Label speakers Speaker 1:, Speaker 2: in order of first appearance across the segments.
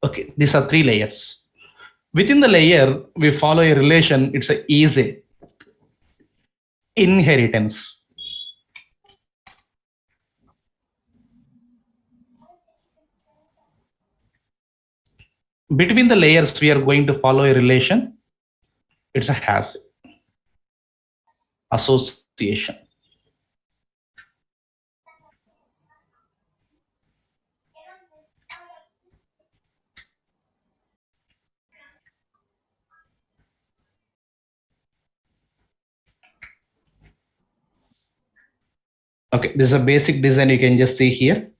Speaker 1: Okay, these are three layers. Within the layer, we follow a relation. It's a easy inheritance. Between the layers, we are going to follow a relation. It's a has association. Okay, this is a basic design you can just see here.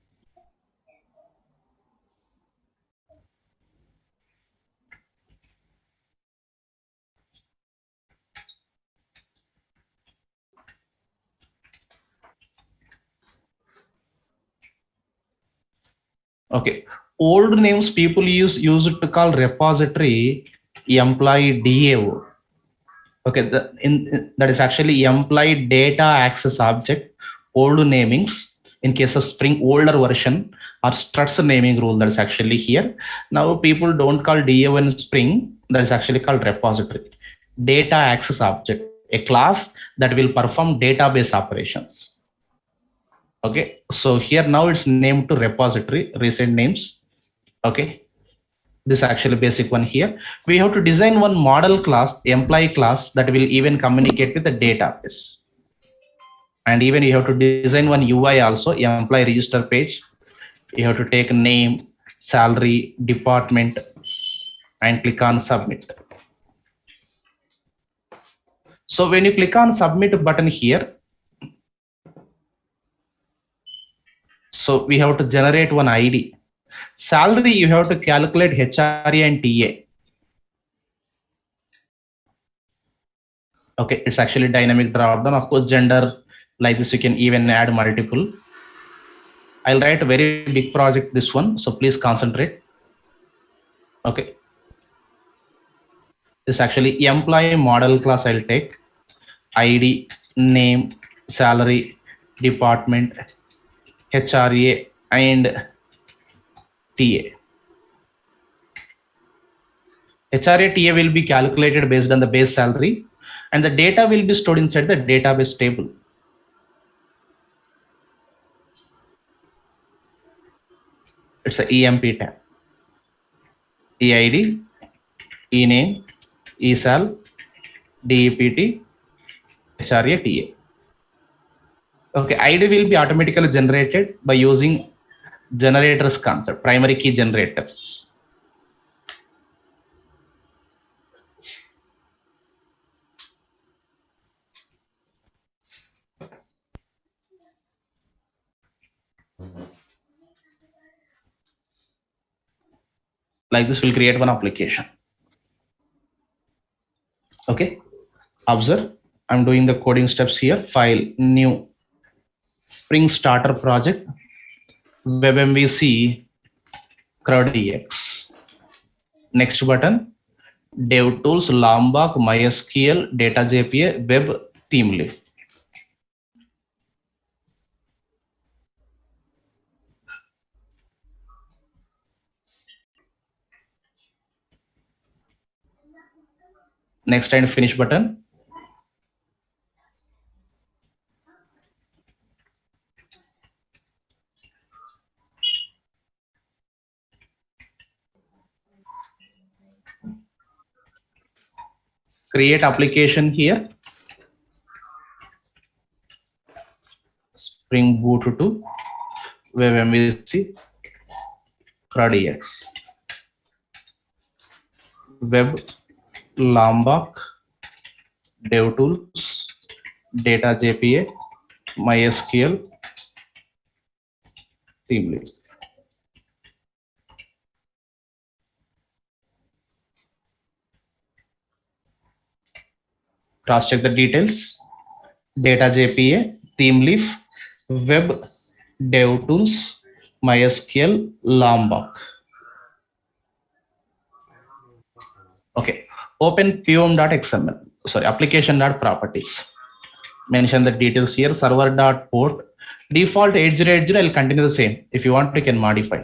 Speaker 1: Okay, old names people use it to call repository employee DAO. Okay, that is actually employee data access object. Old namings in case of Spring older version or struts naming rule that is actually here. Now people don't call DAO in Spring. That is actually called repository data access object, a class that will perform database operations. Okay, so here now it's named to repository recent names. Okay, this actually basic one here. We have to design one model class, employee class, that will even communicate with the database. And even you have to design one UI also, employee register page. You have to take name, salary, department, and click on submit. So when you click on submit button here, so we have to generate one ID. Salary, you have to calculate HRA and TA. Okay, it's actually dynamic drop down. Of course, gender, like this, you can even add multiple. I'll write a very big project, this one, so please concentrate. Okay. This actually employee model class I'll take. ID, name, salary, department, HRA, and TA. HRA TA will be calculated based on the base salary, and the data will be stored inside the database table. It's a EMP tab. EID, ENAME, ESAL, DEPT, HRA TA. Okay, ID will be automatically generated by using generators concept, primary key generators. Like this will create one application. Okay, observe, I'm doing the coding steps here. File, new, Spring Starter project, WebMVC, CrowdEX. Next button, DevTools, Lombok, MySQL, DataJPA, Web Theme Leaf. Next and finish button. Create application here. Spring Boot to WebMVC, CrowdEX, Web, Lombok, DevTools, DataJPA, MySQL, Theme Leaf. Cross check the details. DataJPA, Theme Leaf, Web, DevTools, MySQL, Lombok. Okay, open pom.xml. Sorry, application.properties. Mention the details here. Server.port. Default 8080. I'll continue the same. If you want, you can modify.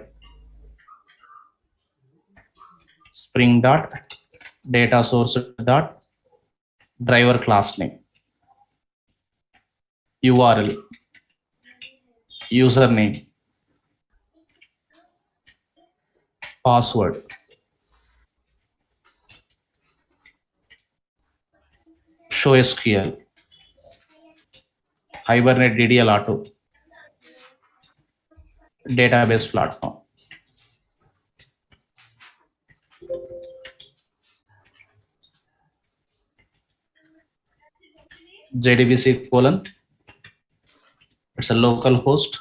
Speaker 1: spring dot data source dot driver class name, URL, username, password, show SQL, Hibernate DDL Auto, database platform. JDBC colon, it's a local host.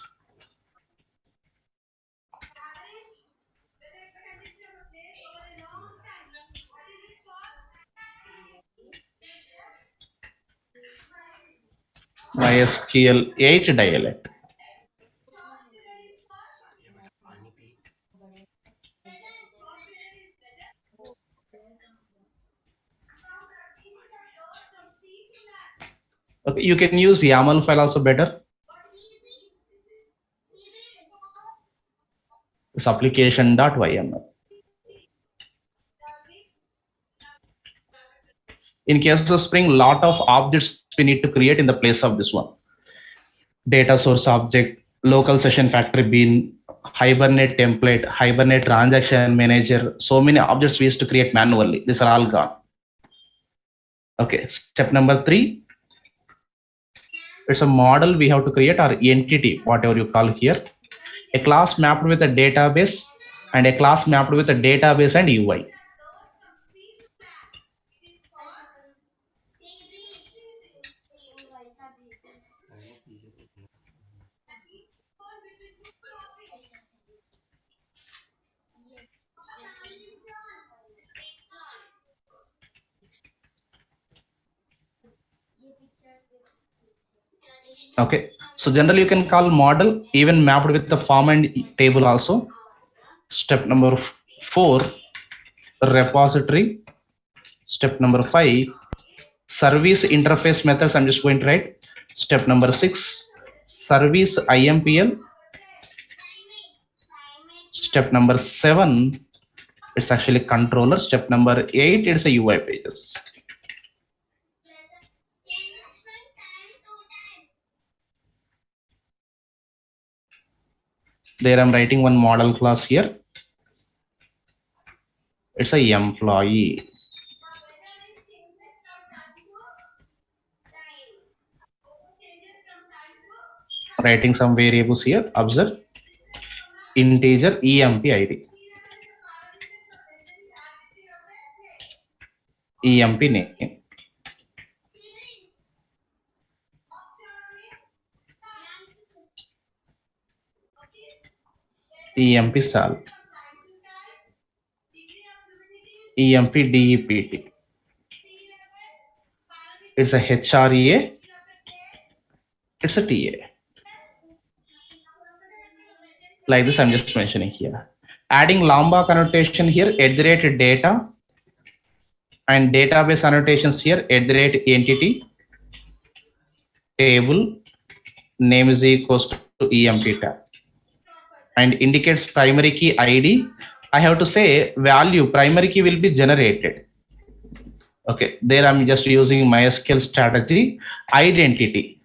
Speaker 1: MySQL 8 dialect. Okay, you can use YAML file also better. It's application.yml. In case of Spring, lot of objects we need to create in the place of this one. Data source object, local session factory bean, Hibernate template, Hibernate transaction manager. So many objects we used to create manually. These are all gone. Okay, step number 3. It's a model we have to create, our entity, whatever you call here. A class mapped with a database and a class mapped with a database and UI. Okay, so generally you can call model even mapped with the form and table also. Step number 4, repository. Step number 5, service interface methods. I'm just going to write. Step number 6, service IMPL. Step number 7, it's actually controller. Step number 8, it's a UI pages. There I'm writing one model class here. It's a employee. Writing some variables here. Observe integer emp id, emp name, emp sal, emp dept. It's a HREA. It's a TA. Like this, I'm just mentioning here. Adding Lombok annotation here, @data, and database annotations here, @entity, table, name is equals to emp tab, and indicates primary key ID. I have to say value primary key will be generated. Okay, there I'm just using MySQL strategy. Identity.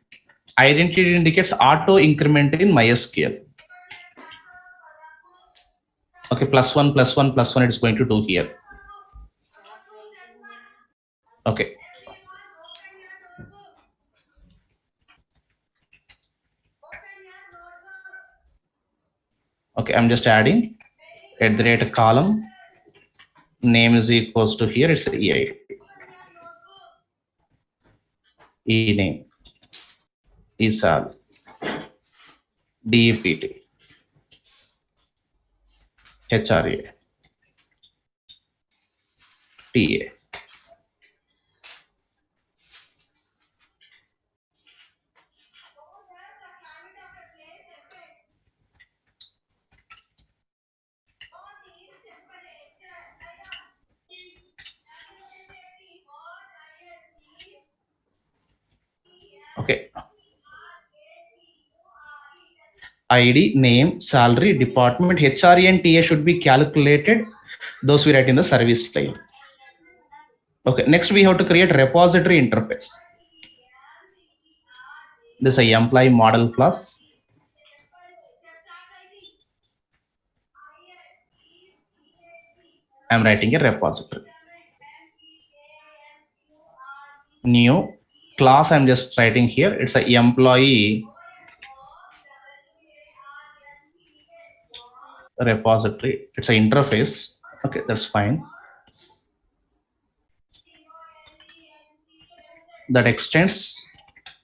Speaker 1: Identity indicates auto increment in MySQL. Okay, +1 +1 +1 it's going to do here. Okay. Okay, I'm just adding @column, name is equals to here, it's EID, E name, ESAL, DEPT, HRA, TA. Okay. ID, name, salary, department, HRA and TA should be calculated Those we write in the service layer. Okay, next we have to create repository interface. This is a employee model class. I'm writing a repository. New class I'm just writing here. It's a employee repository. It's an interface. Okay, that's fine. That extends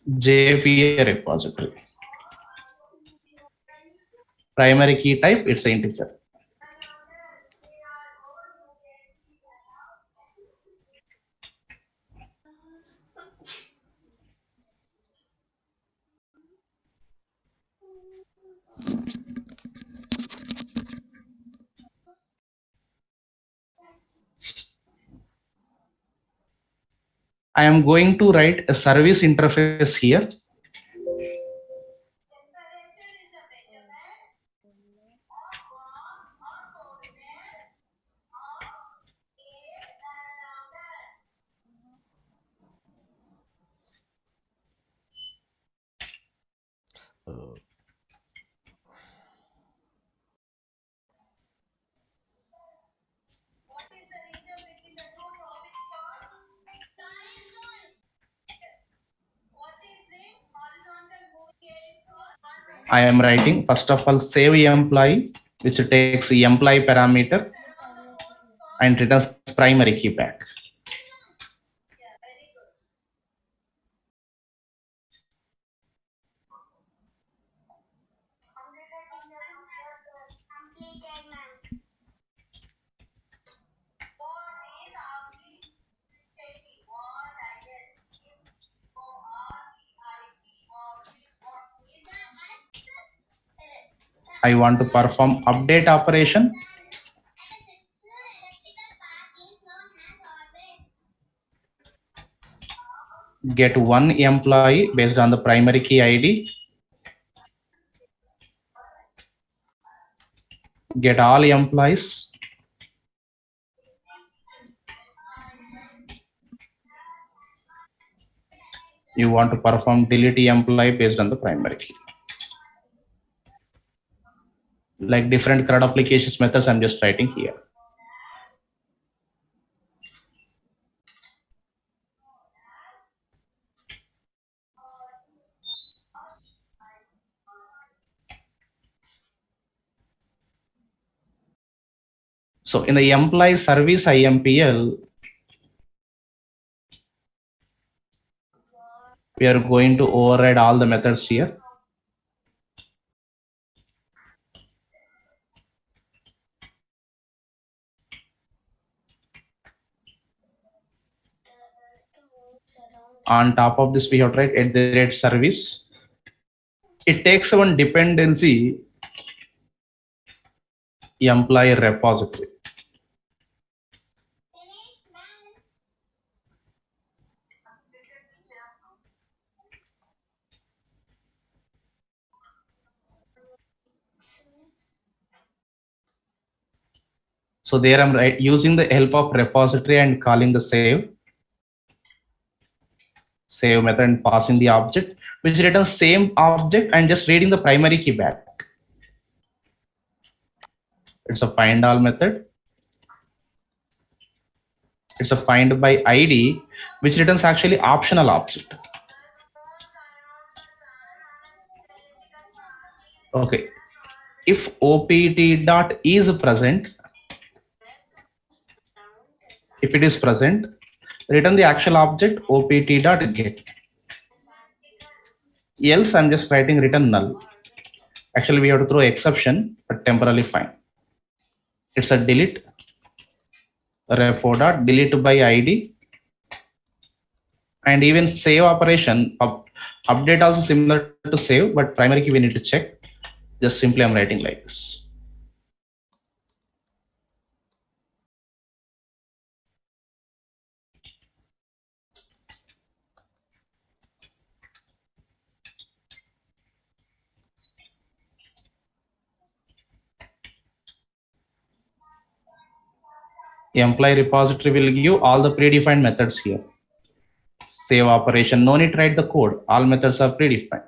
Speaker 1: JPA repository. Primary key type, it's an integer. I am going to write a service interface here. I am writing first of all save employee, which takes the employee parameter and returns primary key back. I want to perform update operation. Get one employee based on the primary key ID. Get all employees. You want to perform delete employee based on the primary key. Like different CRUD applications methods, I'm just writing here. So in the employee service IMPL, we are going to override all the methods here. On top of this, we have to write at the rate service. It takes one dependency employee repository. So there I'm using the help of repository and calling the save method and passing the object, which returns same object and just reading the primary key back. It's a find all method. It's a find by ID, which returns actually optional object. Okay. If opt dot is present, if it is present, return the actual object opt dot get. Else I'm just writing return null. Actually, we have to throw exception, but temporarily fine. It's a delete repo dot delete by ID, and even save operation update also similar to save, but primary key we need to check. Just simply I'm writing like this. Employee repository will give all the predefined methods here. Save operation, no need to write the code. All methods are predefined.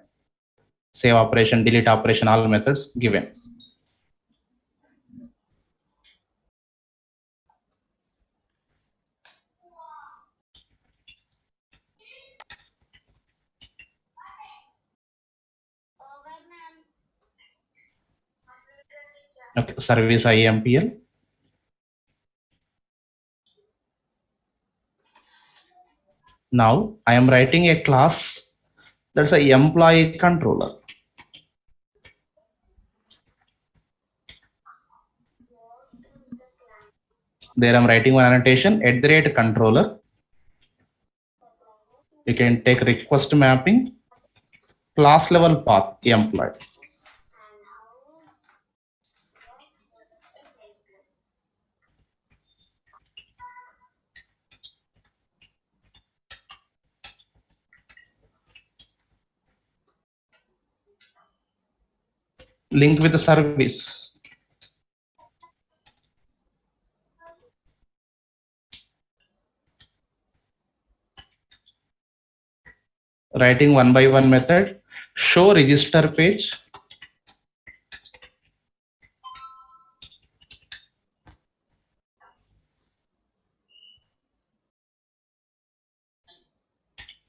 Speaker 1: Save operation, delete operation, all methods given. Okay, service IMPL. Now I am writing a class that's a employee controller. There I'm writing one annotation @controller. You can take request mapping, class level path, employee. Link with the service. Writing one by one method, show register page.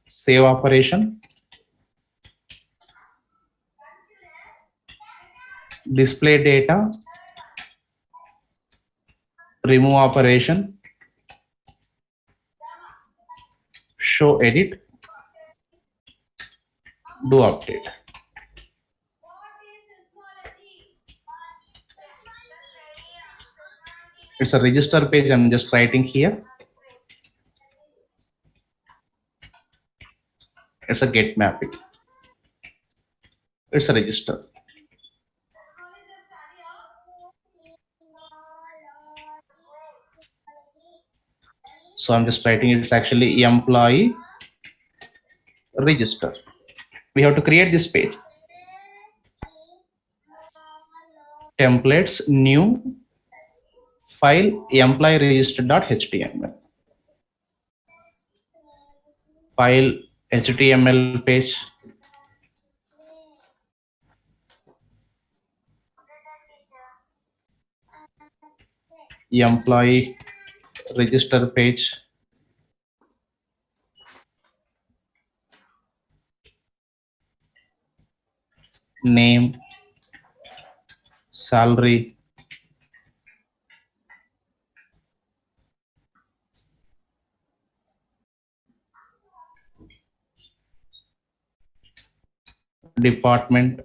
Speaker 1: Save operation. Display data. Remove operation. Show edit. Do update. It's a register page. I'm just writing here. It's a get mapping. It's a register. So I'm just writing it's actually employee register. We have to create this page. Templates, new file, employee register.html. File, HTML page. Employee register page. Name, salary, department,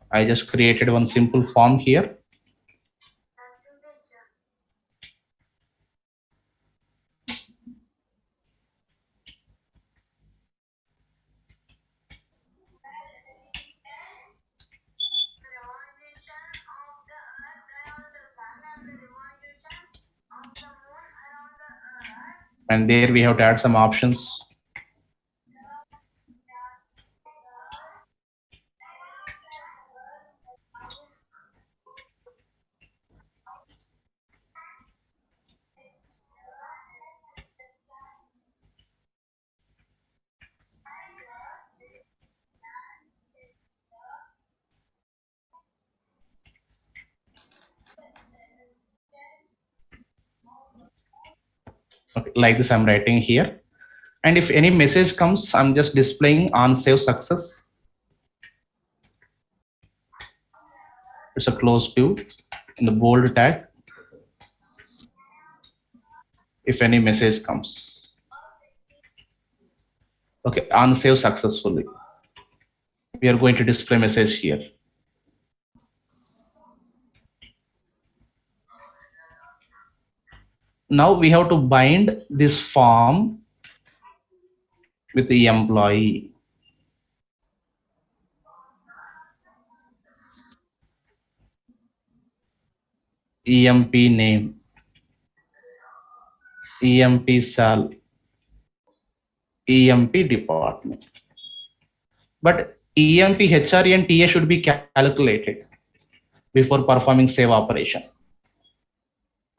Speaker 1: I just created one simple form here. And there we have to add some options. Okay, like this I'm writing here. And if any message comes, I'm just displaying on save success. It's a close view in the bold tag. If any message comes. Okay, on save successfully. We are going to display message here. Now we have to bind this form with the employee. EMP name, EMP sal, EMP department. But EMP, HRE and TA should be calculated before performing save operation.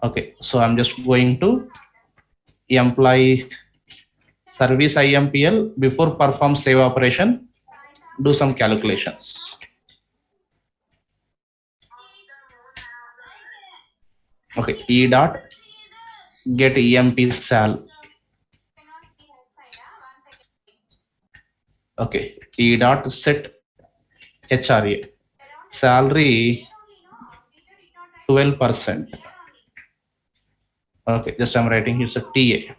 Speaker 1: Okay, so I'm just going to employee service IMPL before perform save operation, do some calculations. Okay, E dot get EMP sal. Okay, E dot set HRA salary 12%. Okay, just I'm writing here's a TA.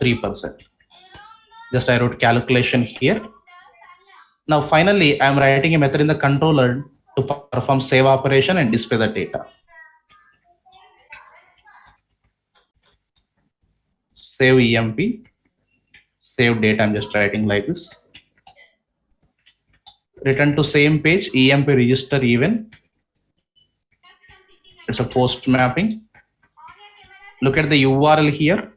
Speaker 1: %. Just I wrote calculation here. Now finally I'm writing a method in the controller to perform save operation and display the data. Save EMP, save data. I'm just writing like this. Return to same page, EMP register even. It's a post mapping. Look at the URL here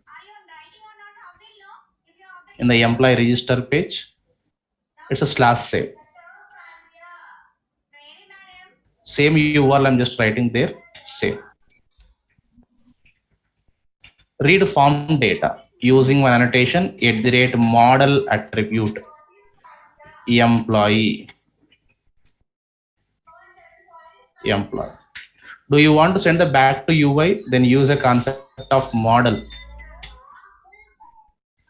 Speaker 1: in the employee register page. It's a /save. Same URL I'm just writing there, save. Read form data using one annotation @model attribute employee. Do you want to send the back to UI? Then use a concept of model.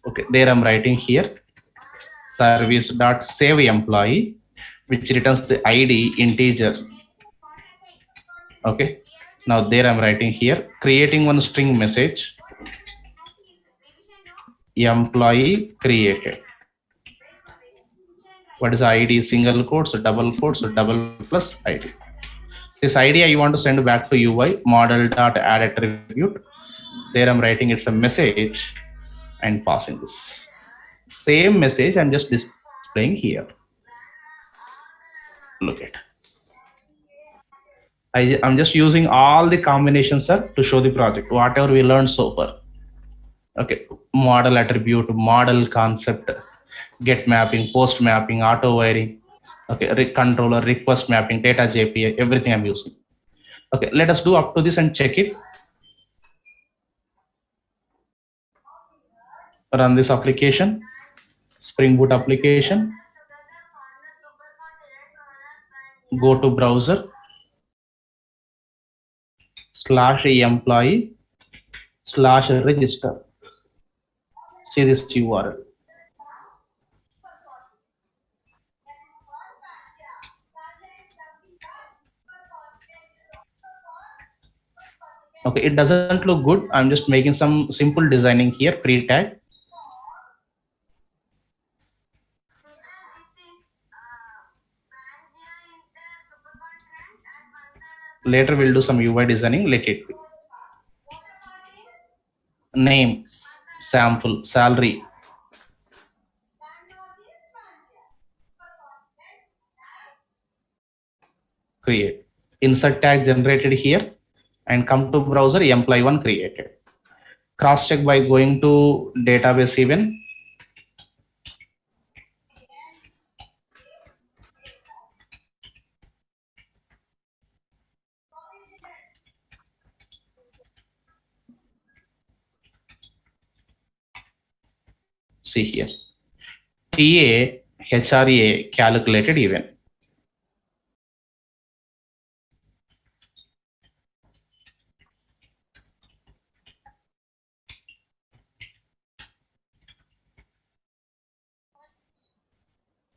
Speaker 1: Okay, there I'm writing here service dot save employee, which returns the ID integer. Okay, now there I'm writing here creating one string message employee created. What is ID? Single quotes, double quotes, double plus ID. This ID I want to send back to UI model dot add attribute. There I'm writing it's a message and passing this same message. I'm just displaying here. Look at. I'm just using all the combinations, sir, to show the project, whatever we learned so far. Okay, model attribute, model concept, get mapping, post mapping, auto wiring, okay, controller, request mapping, data JPA, everything I'm using. Okay, let us do up to this and check it. Run this application, Spring Boot application. Go to browser, /employee/register. See this URL. Okay, it doesn't look good. I'm just making some simple designing here, pre-tag. Later we'll do some UI designing. Let it be. Name, sample, salary. Create. Insert tag generated here and come to browser, employee one created. Cross check by going to database event. See here. TA, HRA calculated event.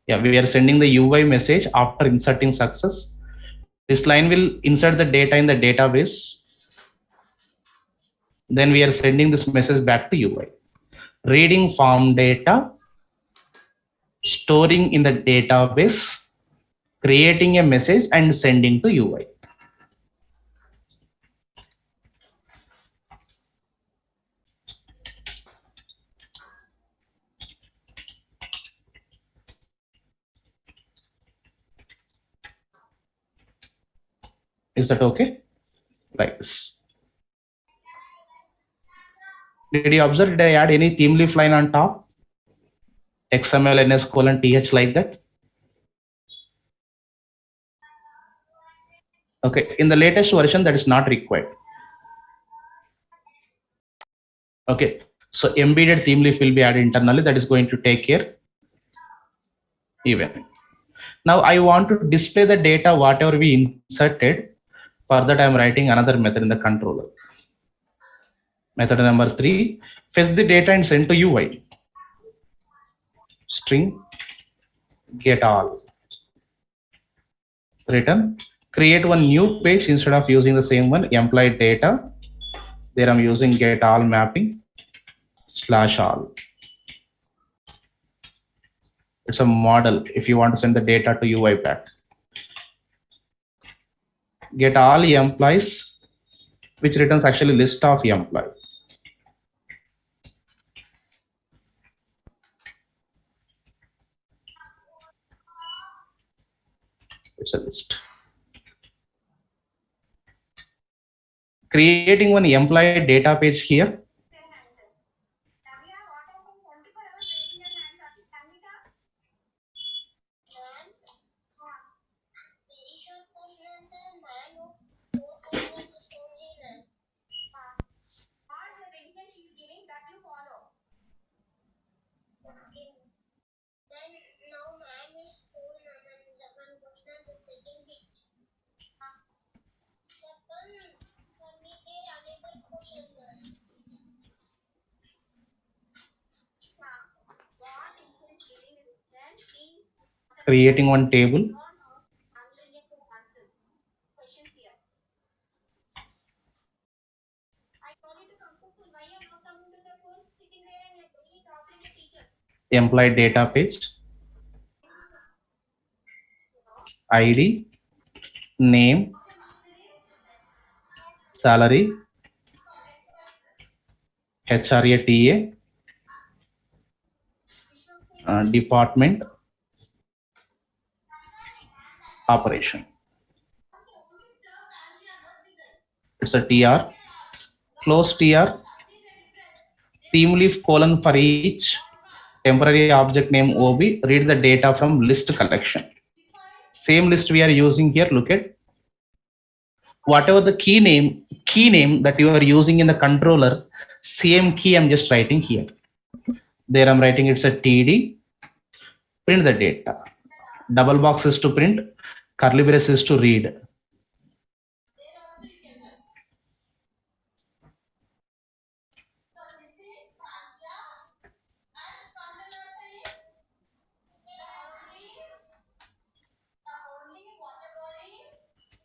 Speaker 1: Yeah, we are sending the UI message after inserting success. This line will insert the data in the database. Then we are sending this message back to UI. Reading form data, storing in the database, creating a message and sending to UI. Is that okay? Like this. Did you observe? Did I add any theme leaf line on top? XML NS colon th like that? Okay. In the latest version, that is not required. Okay. So embedded theme leaf will be added internally. That is going to take care even. Now I want to display the data whatever we inserted. For that, I'm writing another method in the controller. Method number 3, fetch the data and send to UI. String get all. Return. Create one new page instead of using the same one. Employee data. There I'm using get all mapping / all. It's a model if you want to send the data to UiPath. Get all employees, which returns actually list of employees. It's a list. Creating one employee data page here. Creating one table. Employee data page. ID, name, salary, HRA TA, department, operation. It's a TR. Close TR. Theme leaf colon for each temporary object name OB. Read the data from list collection. Same list we are using here. Look at whatever the key name that you are using in the controller. Same key I'm just writing here. There I'm writing it's a TD. Print the data. Double box is to print. Curly brace is to read.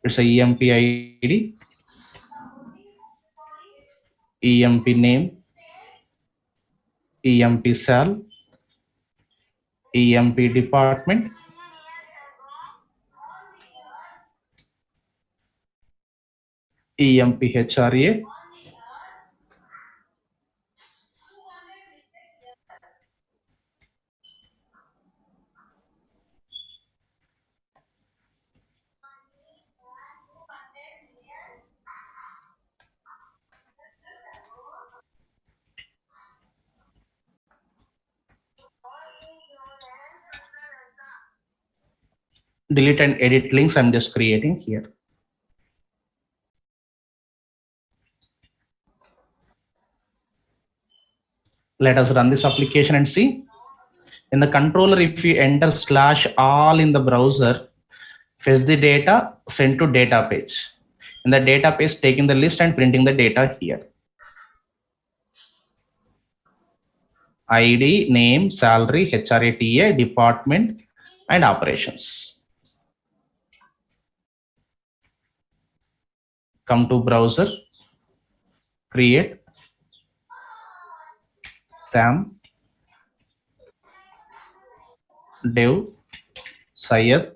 Speaker 1: It's a EMP ID, EMP name, EMP cell, EMP department, EMP HRA, delete and edit links I'm just creating here. Let us run this application and see. In the controller, if you enter /all in the browser, fetch the data, send to data page. In the data page, taking the list and printing the data here. ID, name, salary, HRA TA, department, and operations. Come to browser, create Sam, Dev, Syed,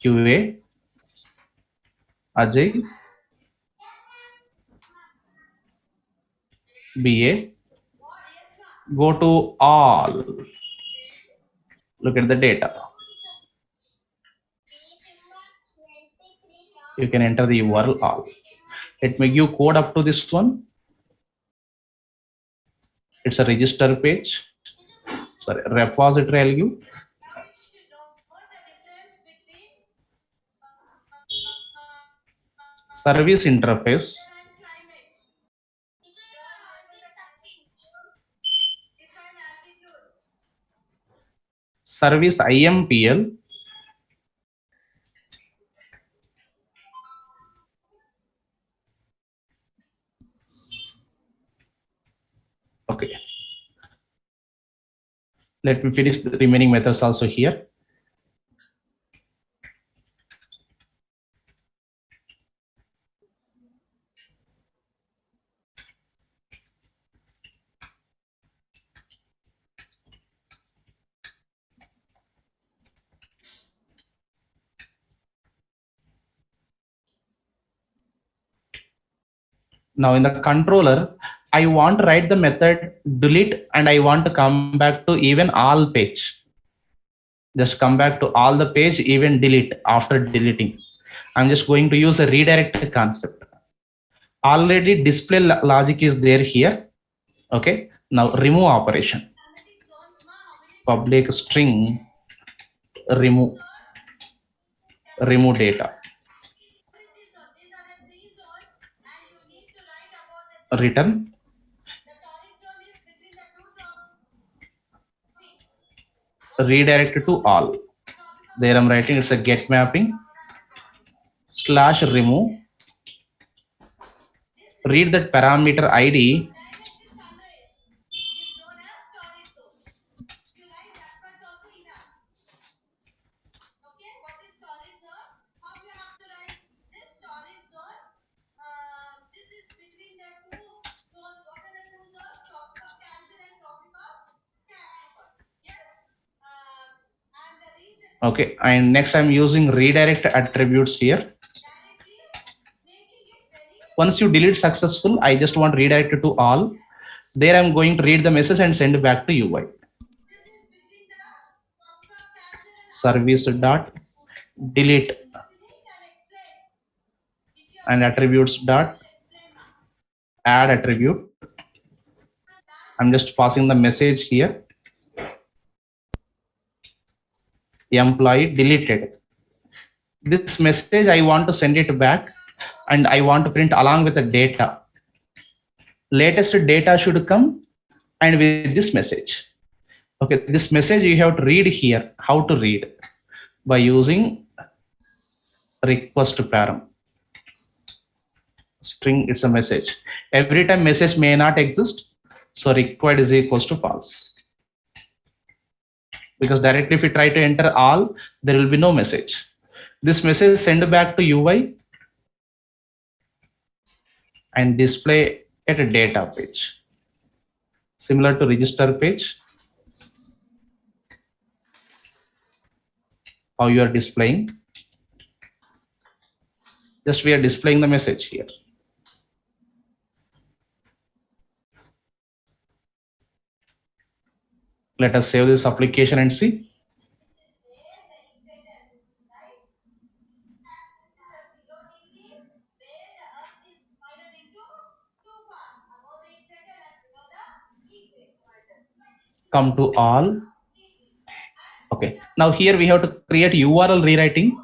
Speaker 1: QA, Ajay, BA. Go to all. Look at the data. You can enter the URL all. Let me give code up to this one. It's a register page. Sorry, repository I'll give. Service interface. Service IMPL. Okay. Let me finish the remaining methods also here. Now in the controller, I want to write the method delete and I want to come back to even all page. Just come back to all the page, even delete after deleting. I'm just going to use a redirect concept. Already display logic is there here. Okay. Now remove operation. Public string remove data. Return redirect to all. There I'm writing it's a get mapping slash remove. Read that parameter ID. Okay, and next I'm using redirect attributes here. Once you delete successful, I just want redirect to all. There I'm going to read the message and send back to UI. Service dot delete and attributes dot add attribute. I'm just passing the message here. Employee deleted. This message I want to send it back and I want to print along with the data. Latest data should come and with this message. Okay, this message you have to read here. How to read? By using request param. String, it's a message. Every time message may not exist, so required is equals to false. Because directly if you try to enter all, there will be no message. This message send back to UI and display at a data page. Similar to register page. How you are displaying. Just we are displaying the message here. Let us save this application and see. Come to all. Okay, now here we have to create URL rewriting.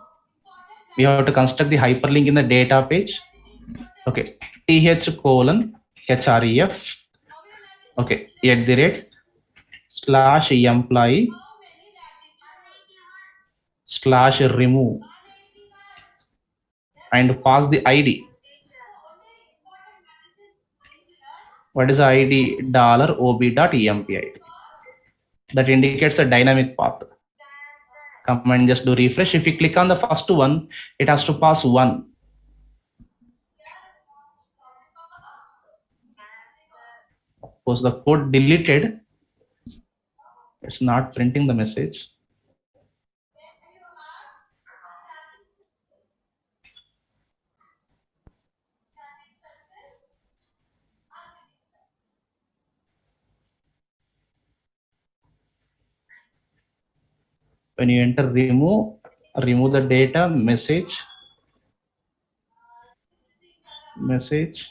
Speaker 1: We have to construct the hyperlink in the data page. Okay, th:/href. Okay, @employee / remove and pass the ID. What is the ID? $ob.empid. That indicates a dynamic path. Come and just do refresh. If you click on the first one, it has to pass 1. Was the code deleted? It's not printing the message. When you enter remove the data message, message.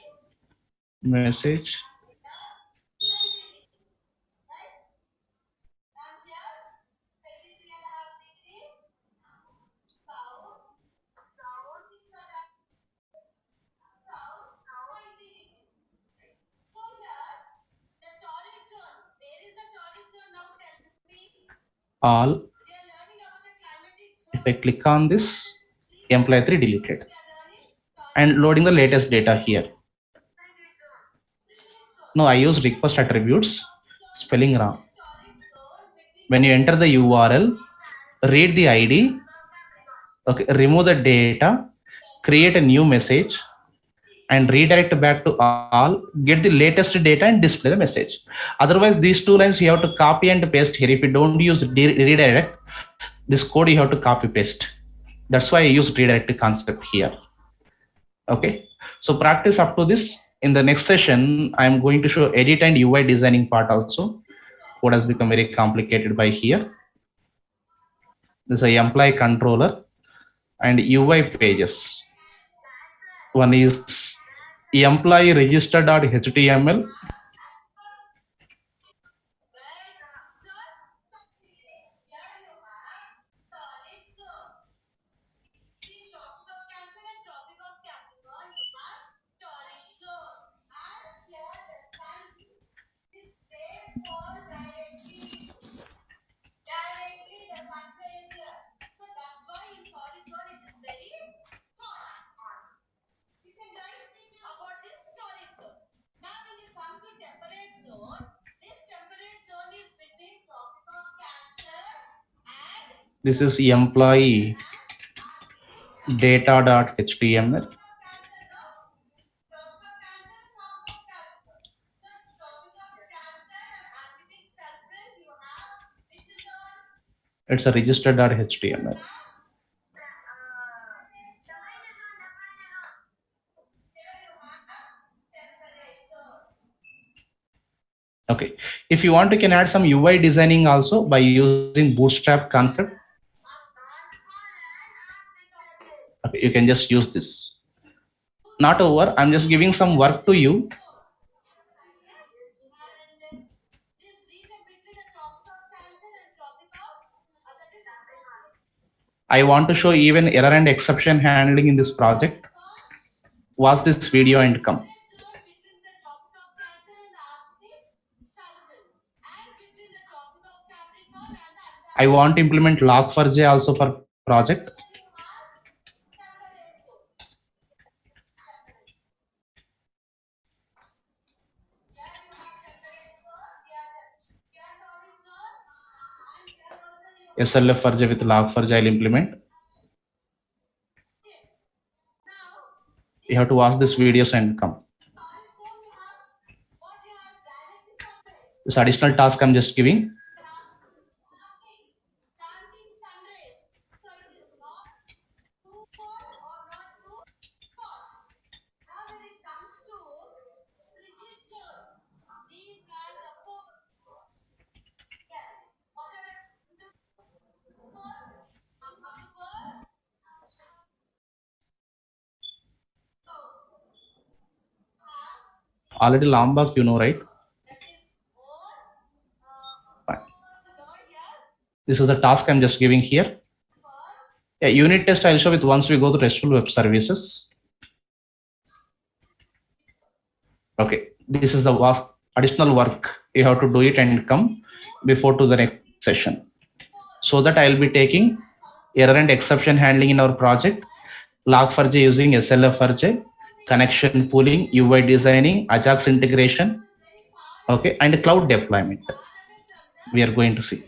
Speaker 1: All. If I click on this, employee 3 deleted. And loading the latest data here. No, I use request attributes, spelling wrong. When you enter the URL, read the ID, okay, remove the data, create a new message, and redirect back to all, get the latest data and display the message. Otherwise, these two lines you have to copy and paste here. If you don't use redirect, this code you have to copy paste. That's why I use redirect concept here. Okay, so practice up to this. In the next session, I'm going to show edit and UI designing part also. Code has become very complicated by here. This is a employee controller and UI pages. One is employee register.html. This is employee data.html. It's a register.html. Okay, if you want, you can add some UI designing also by using Bootstrap concept. Okay, you can just use this. Not over, I'm just giving some work to you. I want to show even error and exception handling in this project. Watch this video and come. I want to implement Log4j also for project. SLF4j with Log4j I'll implement. You have to watch this videos and come. This additional task I'm just giving. Already Lombok, you know, right? Fine. This is the task I'm just giving here. Yeah, unit test I'll show with once we go to RESTful web services. Okay, this is the additional work. You have to do it and come before to the next session. So that I'll be taking error and exception handling in our project, Log4j using SLF4j, connection pooling, UI designing, Ajax integration, okay, and cloud deployment. We are going to see.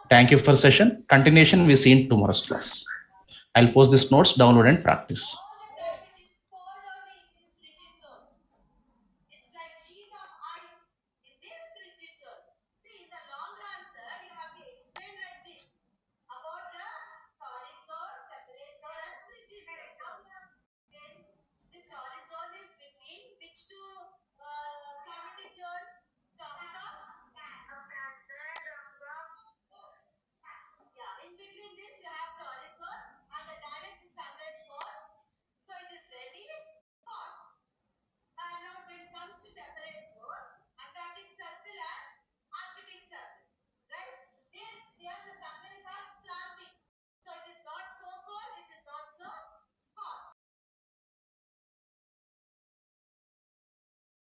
Speaker 1: Thank you for session. Continuation we see in tomorrow's class. I'll post these notes, download and practice.